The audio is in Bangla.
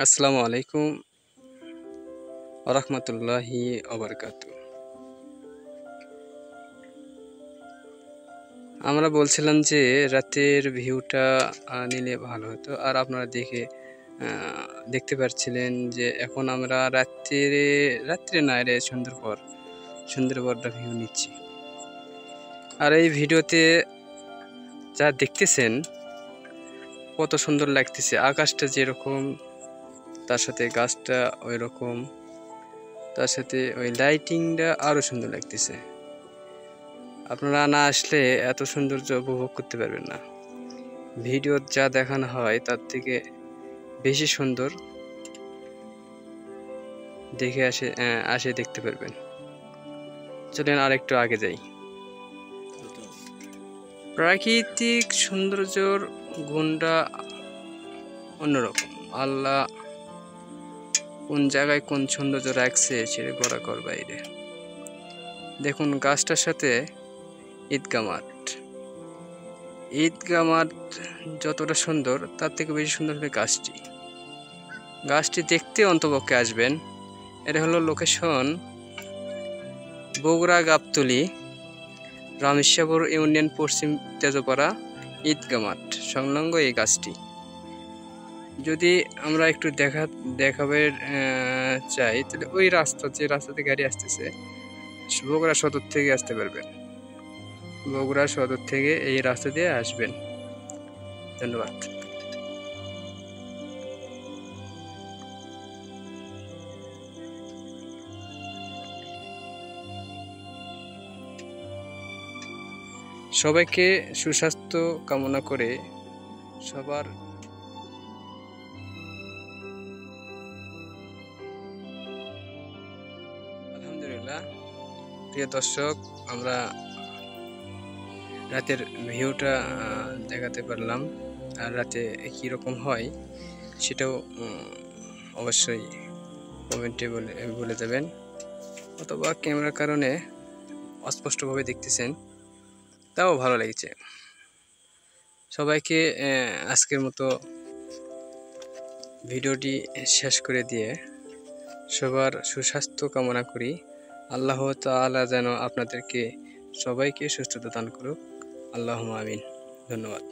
আসসালামু আলাইকুম ওরহমতুল্লাহি ওবারকাতু। আমরা বলছিলাম যে রাতের ভিউটা নিলে ভালো হতো, আর আপনারা দেখতে পাচ্ছিলেন যে এখন আমরা রাত্রে না রে সুন্দরবনটা ভিউ নিচ্ছি। আর এই ভিডিওতে যা দেখতেছেন কত সুন্দর লাগতেছে, আকাশটা যেরকম তার সাথে গাছটা ওই রকম, তার সাথে ওই লাইটিংটা আরো সুন্দর লাগতেছে। আপনারা না আসলে এত সৌন্দর্য উপভোগ করতে পারবেন না। ভিডিও যা দেখানো হয় তার থেকে বেশি সুন্দর দেখে আসে দেখতে পারবেন। চলেন আর একটু আগে যাই। প্রাকৃতিক সৌন্দর্যর গুণটা অন্যরকম। আল্লাহ কোন জায়গায় কোন সৌন্দর্য রাখছে সেটা বরাবর বাইরে। দেখুন গাছটার সাথে ঈদগাহ মাঠ যতটা সুন্দর তার থেকে বেশি সুন্দর হবে গাছটি দেখতে অন্তপক্ষে আসবেন। এটা হলো লোকেশন বগুড়া গাবতলী, রামেশ্বর ইউনিয়ন, পশ্চিম তেজপাড়া, ঈদগাহ মাঠ সংলগ্ন এই গাছটি। যদি আমরা একটু দেখাবে চাই তাহলে ওই যে রাস্তাতে গাড়ি আসতেছে বগুড়া সদর থেকে আসতে পারবেন। বগুড়া সদর থেকে এই রাস্তা দিয়ে আসবেন। ধন্যবাদ। সবাইকে সুস্বাস্থ্য কামনা করে সবার আলহামদুলিল্লাহ। প্রিয় দর্শক, আমরা রাতের ভিউটা দেখাতে পারলাম, আর রাতে কীরকম হয় সেটাও অবশ্যই কমেন্টে বলে দেবেন, অথবা ক্যামেরার কারণে অস্পষ্টভাবে দেখতেছেন তাও ভালো লাগছে। সবাইকে আজকের মতো ভিডিওটি শেষ করে দিয়ে সবার সুস্বাস্থ্য কামনা করি। আল্লাহ তাআলা যেন আপনাদেরকে সবাইকে সুস্থতা দান করুক। আল্লাহুম্মা আমিন। ধন্যবাদ।